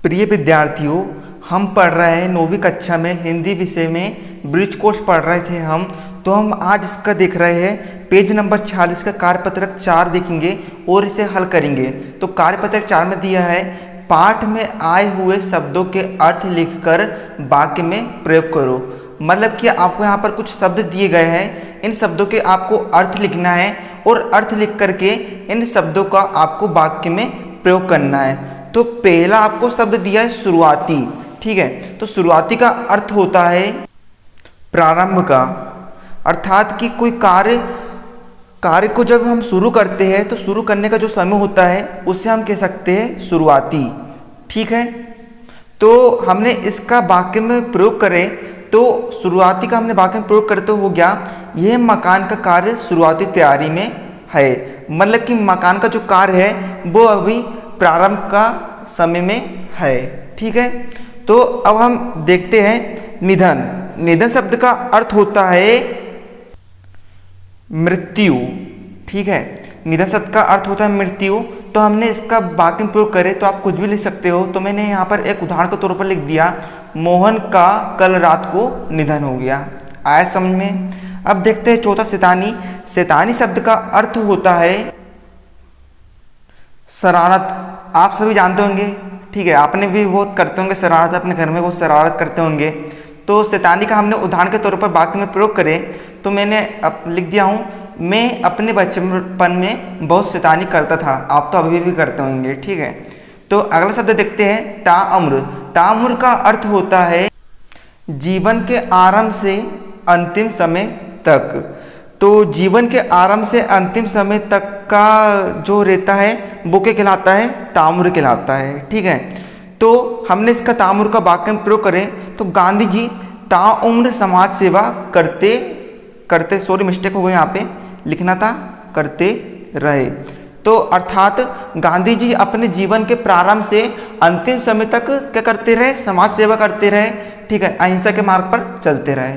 प्रिय विद्यार्थियों, हम पढ़ रहे हैं 9वीं कक्षा में हिंदी विषय में ब्रिज कोर्स पढ़ रहे थे हम। तो हम आज इसका देख रहे हैं पेज नंबर 46 का कार्यपत्रक 4 देखेंगे और इसे हल करेंगे। तो कार्यपत्रक 4 में दिया है पाठ में आए हुए शब्दों के अर्थ लिखकर वाक्य में प्रयोग करो। मतलब कि आपको यहाँ पर कुछ शब्द दिए गए हैं, इन शब्दों के आपको अर्थ लिखना है और अर्थ लिख करके इन शब्दों का आपको वाक्य में प्रयोग करना है। तो पहला आपको शब्द दिया है शुरुआती, ठीक है। तो शुरुआती का अर्थ होता है प्रारंभ का, अर्थात कि कोई कार्य को जब हम शुरू करते हैं तो शुरू करने का जो समय होता है उसे हम कह सकते हैं शुरुआती, ठीक है। तो हमने इसका वाक्य में प्रयोग करें तो शुरुआती का हमने वाक्य में प्रयोग करते हो गया, यह मकान का कार्य शुरुआती तैयारी में है। मतलब कि मकान का जो कार्य है वो अभी प्रारंभ का समय में है, ठीक है। तो अब हम देखते हैं निधन। निधन शब्द का अर्थ होता है मृत्यु, ठीक है। निधन शब्द का अर्थ होता है मृत्यु। तो हमने इसका वाक्य में प्रयोग करें तो आप कुछ भी लिख सकते हो। तो मैंने यहाँ पर एक उदाहरण के तौर पर लिख दिया, मोहन का कल रात को निधन हो गया। आया समझ में। अब देखते हैं चौथा शैतानी। शैतानी शब्द का अर्थ होता है शरारत। आप सभी जानते होंगे, ठीक है, आपने भी बहुत करते होंगे शरारत, अपने घर में बहुत शरारत करते होंगे। तो शैतानी का हमने उदाहरण के तौर पर वाक्य में प्रयोग करें तो मैंने अब लिख दिया हूँ, मैं अपने बचपन में बहुत शैतानी करता था। आप तो अभी भी करते होंगे, ठीक है। तो अगला शब्द देखते हैं ताउम्र। ताउम्र का अर्थ होता है जीवन के आरंभ से अंतिम समय तक। तो जीवन के आरंभ से अंतिम समय तक का जो रहता है वो क्या कहलाता है? ताउम्र कहलाता है, ठीक है। तो हमने इसका ताउम्र का वाक्य में प्रयोग करें तो गांधी जी ताउम्र समाज सेवा करते सॉरी मिस्टेक हो गई, यहाँ पे लिखना था करते रहे। तो अर्थात गांधी जी अपने जीवन के प्रारंभ से अंतिम समय तक क्या करते रहे? समाज सेवा करते रहे, ठीक है, अहिंसा के मार्ग पर चलते रहे।